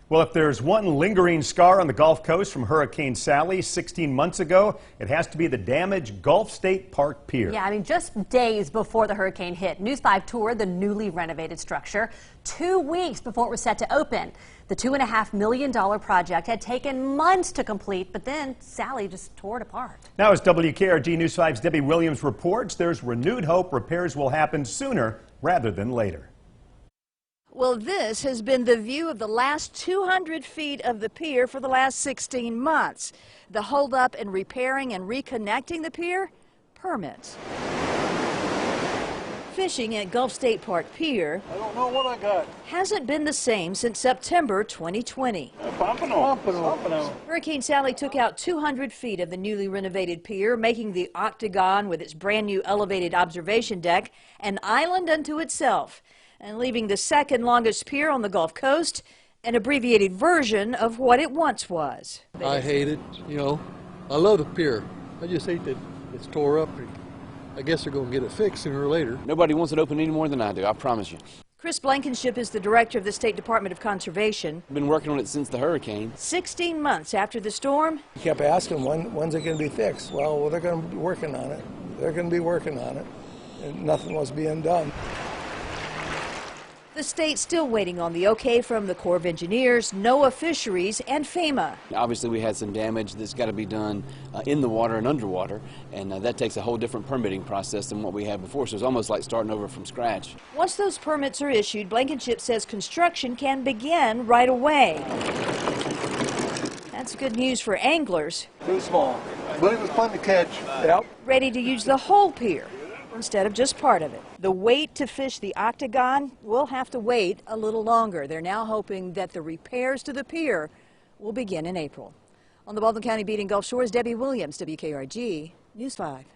Well, if there's one lingering scar on the Gulf Coast from Hurricane Sally 16 months ago, it has to be the damaged Gulf State Park Pier. Yeah, just days before the hurricane hit, News 5 toured the newly renovated structure 2 weeks before it was set to open. The $2.5 million project had taken months to complete, but then Sally just tore it apart. Now, as WKRG News 5's Debbie Williams reports, there's renewed hope repairs will happen sooner rather than later. Well, this has been the view of the last 200 feet of the pier for the last 16 months. The holdup in repairing and reconnecting the pier? Permits. Fishing at Gulf State Park Pier I don't know what I got. hasn't been the same since September 2020. Pompano. Hurricane Sally took out 200 feet of the newly renovated pier, making the octagon with its brand new elevated observation deck an island unto itself, and leaving the second longest pier on the Gulf Coast an abbreviated version of what it once was. I hate it, I love the pier. I just hate that it's tore up. I guess they're going to get it fixed sooner or later. Nobody wants it open any more than I do, I promise you. Chris Blankenship is the director of the State Department of Conservation. I've been working on it since the hurricane. 16 months after the storm, You kept asking when's it going to be fixed. Well, they're going to be working on it. They're going to be working on it. And nothing was being done. the state's still waiting on the okay from the Corps of Engineers, NOAA Fisheries, and FEMA. Obviously, we had some damage that's got to be done in the water and underwater, and that takes a whole different permitting process than what we had before, so it's almost like starting over from scratch. Once those permits are issued, Blankenship says construction can begin right away. That's good news for anglers. Too small, but it was fun to catch. Yep. Ready to use the whole pier instead of just part of it. The wait to fish the octagon will have to wait a little longer. They're now hoping that the repairs to the pier will begin in April. On the Baldwin County beat in Gulf Shores, Debbie Williams, WKRG News 5.